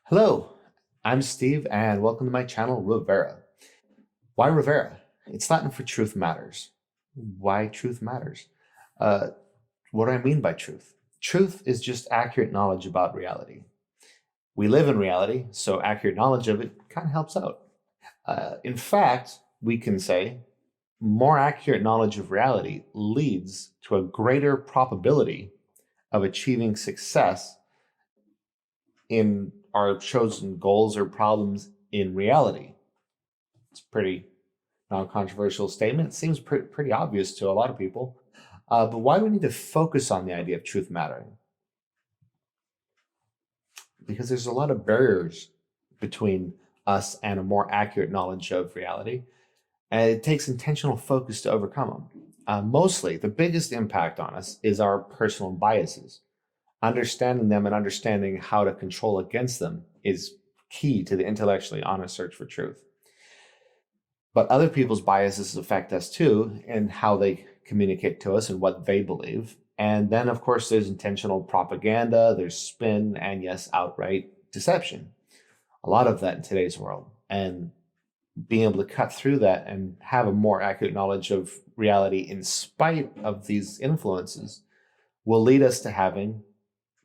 Hello, I'm Steve, and welcome to my channel, Re-Vera. Why Re-Vera? It's Latin for truth matters. Why truth matters? Uh, what do I mean by truth? Truth is just accurate knowledge about reality. We live in reality, so accurate knowledge of it kind of helps out. In fact, we can say more accurate knowledge of reality leads to a greater probability of achieving success in our chosen goals or problems in reality. It's a pretty non-controversial statement. It seems pretty obvious to a lot of people. But why do we need to focus on the idea of truth mattering? Because there's a lot of barriers between us and a more accurate knowledge of reality, and it takes intentional focus to overcome them. Mostly, the biggest impact on us is our personal biases. Understanding them and understanding how to control against them is key to the intellectually honest search for truth. But other people's biases affect us too, and how they communicate to us and what they believe. And then, of course, there's intentional propaganda, there's spin, and yes, outright deception. A lot of that in today's world. And being able to cut through that and have a more accurate knowledge of reality in spite of these influences will lead us to having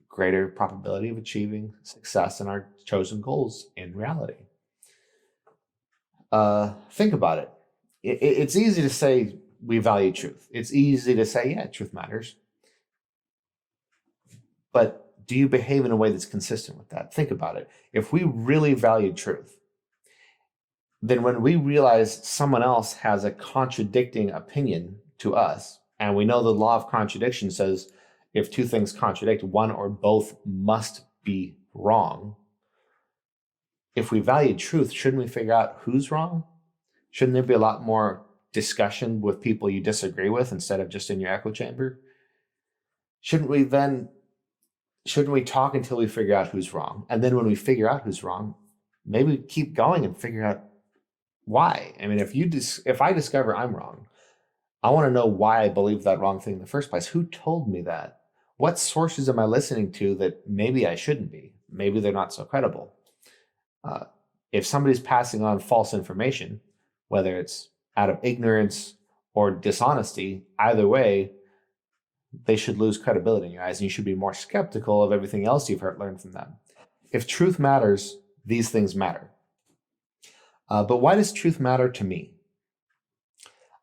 greater probability of achieving success in our chosen goals in reality. Think about it. It's easy to say we value truth. It's easy to say, yeah, truth matters. But do you behave in a way that's consistent with that? Think about it. If we really value truth, then when we realize someone else has a contradicting opinion to us, and we know the law of contradiction says if two things contradict, one or both must be wrong. If we value truth, shouldn't we figure out who's wrong? Shouldn't there be a lot more discussion with people you disagree with instead of just in your echo chamber? Shouldn't we talk until we figure out who's wrong? And then when we figure out who's wrong, maybe keep going and figure out why. I mean, if I discover I'm wrong, I want to know why I believed that wrong thing in the first place. Who told me that? What sources am I listening to that maybe I shouldn't be? Maybe they're not so credible. If somebody's passing on false information, whether it's out of ignorance or dishonesty, either way, they should lose credibility in your eyes, and you should be more skeptical of everything else you've learned from them. If truth matters, these things matter. But why does truth matter to me?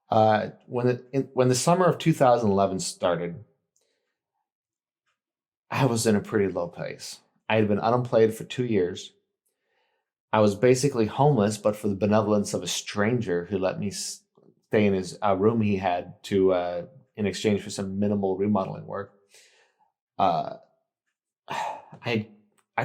When the summer of 2011 started, I was in a pretty low place. I had been unemployed for 2 years. I was basically homeless, but for the benevolence of a stranger who let me stay in his room he had in exchange for some minimal remodeling work. Uh, I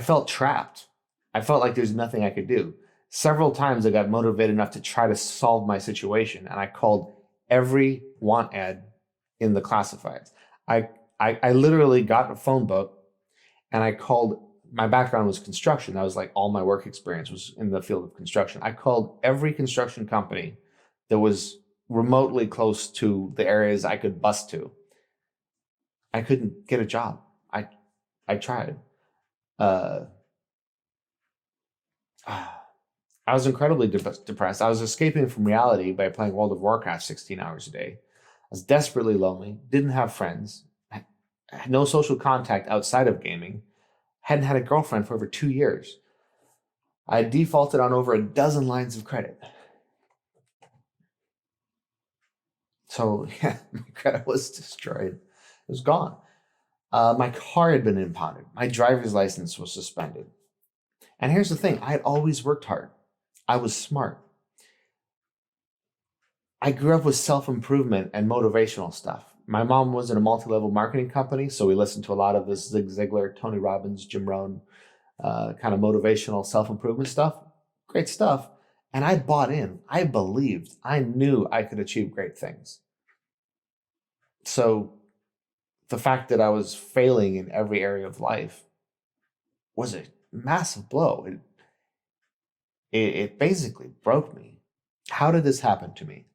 felt trapped. I felt like there's nothing I could do. Several times I got motivated enough to try to solve my situation, and I called every want ad in the classifieds. I literally got a phone book, and I called. My background was construction. That was like all my work experience was in the field of construction. I called every construction company that was remotely close to the areas I could bus to. I couldn't get a job. I tried. Uh, I was incredibly depressed. I was escaping from reality by playing World of Warcraft 16 hours a day. I was desperately lonely, didn't have friends, had no social contact outside of gaming, hadn't had a girlfriend for over 2 years. I defaulted on over a dozen lines of credit. So yeah, my credit was destroyed. It was gone. My car had been impounded. My driver's license was suspended. And here's the thing, I had always worked hard. I was smart. I grew up with self-improvement and motivational stuff. My mom was in a multi-level marketing company, so we listened to a lot of this Zig Ziglar, Tony Robbins, Jim Rohn, kind of motivational self-improvement stuff. Great stuff. And I bought in. I believed. I knew I could achieve great things. So the fact that I was failing in every area of life was a massive blow. It basically broke me. How did this happen to me?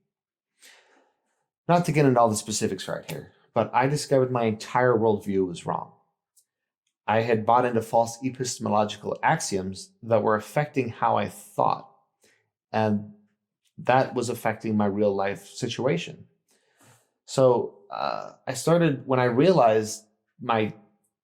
Not to get into all the specifics right here, but I discovered my entire worldview was wrong. I had bought into false epistemological axioms that were affecting how I thought. And that was affecting my real life situation. So I started, when I realized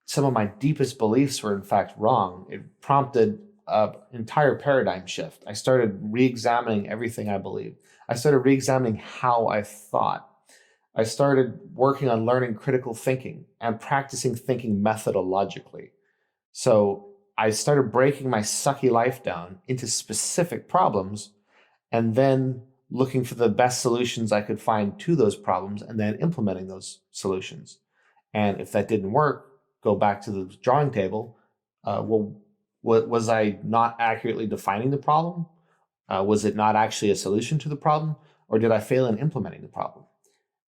some of my deepest beliefs were in fact wrong, it prompted an entire paradigm shift. I started re-examining everything I believed. I started re-examining how I thought. I started working on learning critical thinking and practicing thinking methodologically. So I started breaking my sucky life down into specific problems and then looking for the best solutions I could find to those problems and then implementing those solutions. And if that didn't work, go back to the drawing table. Was I not accurately defining the problem? Was it not actually a solution to the problem? Or did I fail in implementing the problem?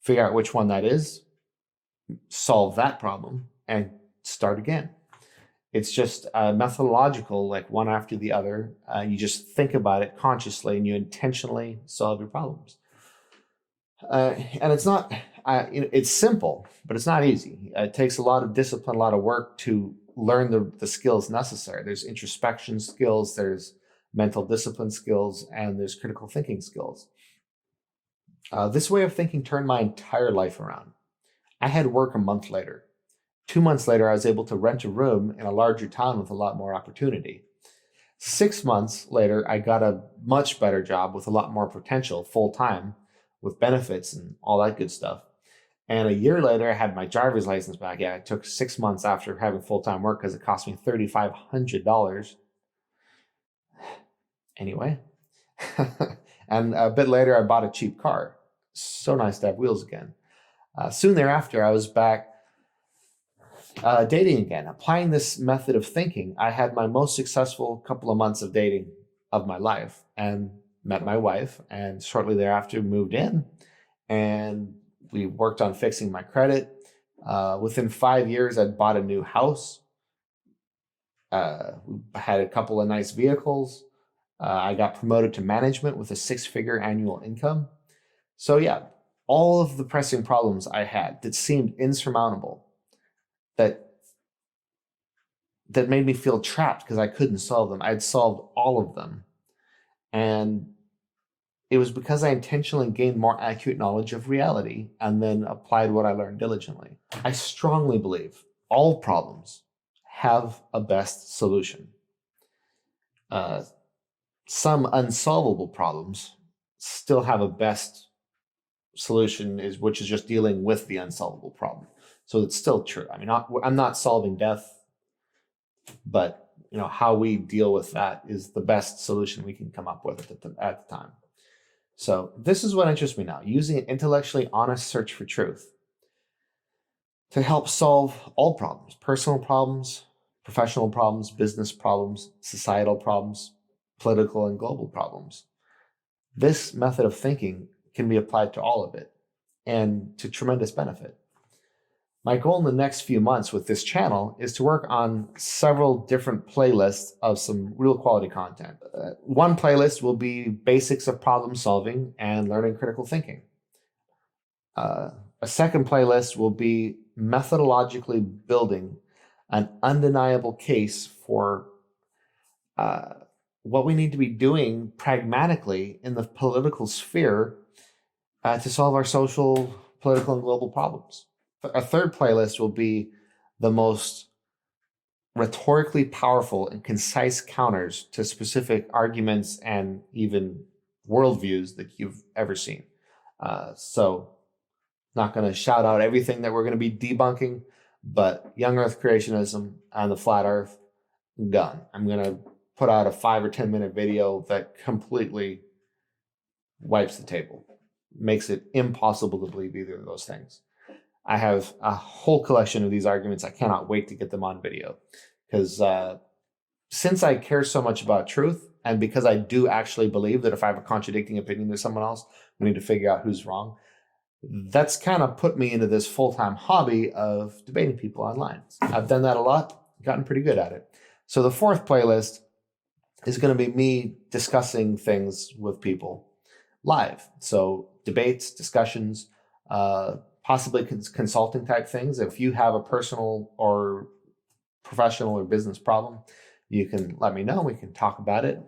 Figure out which one that is, solve that problem, and start again. It's just methodological, like one after the other. You just think about it consciously and you intentionally solve your problems. And it's not, it's simple, but it's not easy. It takes a lot of discipline, a lot of work to learn the skills necessary. There's introspection skills, there's mental discipline skills, and there's critical thinking skills. This way of thinking turned my entire life around. I had work a month later. 2 months later, I was able to rent a room in a larger town with a lot more opportunity. 6 months later, I got a much better job with a lot more potential, full-time, with benefits and all that good stuff. And a year later, I had my driver's license back. Yeah, it took 6 months after having full-time work because it cost me $3,500. Anyway. And a bit later, I bought a cheap car. So nice to have wheels again. Soon thereafter, I was back dating again. Applying this method of thinking, I had my most successful couple of months of dating of my life and met my wife, and shortly thereafter moved in, and we worked on fixing my credit. Within 5 years, I'd bought a new house. We had a couple of nice vehicles. I got promoted to management with a 6-figure annual income. So yeah, all of the pressing problems I had that seemed insurmountable, that made me feel trapped because I couldn't solve them, I'd solved all of them. And it was because I intentionally gained more accurate knowledge of reality and then applied what I learned diligently. I strongly believe all problems have a best solution. Some unsolvable problems still have a best solution, which is just dealing with the unsolvable problem. So it's still true. I mean, I'm not solving death, but how we deal with that is the best solution we can come up with at the time. So this is what interests me now, using an intellectually honest search for truth to help solve all problems: personal problems, professional problems, business problems, societal problems, political and global problems. This method of thinking can be applied to all of it, and to tremendous benefit. My goal in the next few months with this channel is to work on several different playlists of some real quality content. One playlist will be basics of problem solving and learning critical thinking. A second playlist will be methodologically building an undeniable case for what we need to be doing pragmatically in the political sphere to solve our social, political, and global problems. A third playlist will be the most rhetorically powerful and concise counters to specific arguments and even worldviews that you've ever seen. So not going to shout out everything that we're going to be debunking, but young earth creationism and the flat earth, done. I'm going to put out a 5 or 10 minute video that completely wipes the table, makes it impossible to believe either of those things. I have a whole collection of these arguments. I cannot wait to get them on video, because since I care so much about truth, and because I do actually believe that if I have a contradicting opinion to someone else, we need to figure out who's wrong. That's kind of put me into this full-time hobby of debating people online. I've done that a lot, gotten pretty good at it. So the fourth playlist is going to be me discussing things with people live. So debates, discussions, possibly consulting type things. If you have a personal or professional or business problem, you can let me know. We can talk about it.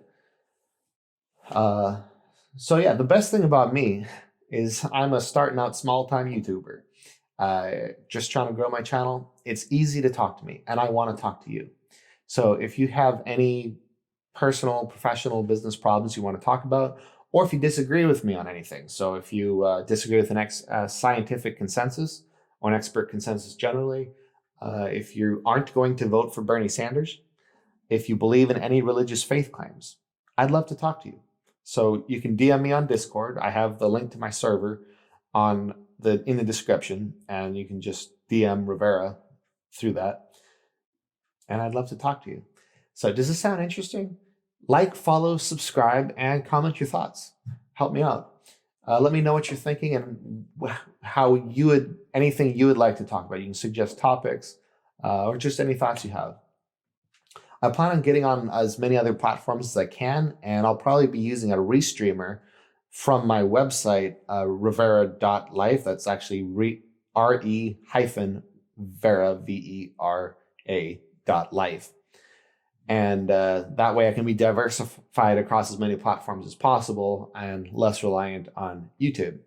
So yeah, the best thing about me is I'm a starting out small-time YouTuber. Just trying to grow my channel. It's easy to talk to me, and I want to talk to you. So if you have any personal, professional, business problems you want to talk about, or if you disagree with me on anything, so if you disagree with an scientific consensus or an expert consensus generally, if you aren't going to vote for Bernie Sanders, if you believe in any religious faith claims, I'd love to talk to you. So you can DM me on Discord. I have the link to my server in the description, and you can just DM Re-Vera through that. And I'd love to talk to you. So does this sound interesting? Like, follow, subscribe, and comment your thoughts. Help me out. Let me know what you're thinking and anything you would like to talk about. You can suggest topics or just any thoughts you have. I plan on getting on as many other platforms as I can, and I'll probably be using a restreamer from my website, Re-Vera.life. That's actually Re-Vera, V-E-R-A.life. And that way I can be diversified across as many platforms as possible and less reliant on YouTube.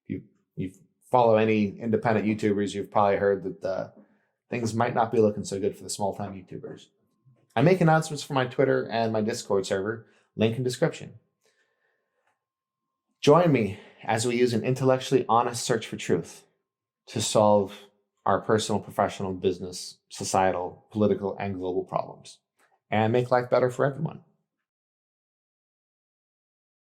If you follow any independent YouTubers, you've probably heard that things might not be looking so good for the small-time YouTubers. I make announcements for my Twitter and my Discord server, link in description. Join me as we use an intellectually honest search for truth to solve our personal, professional, business, societal, political, and global problems, and make life better for everyone.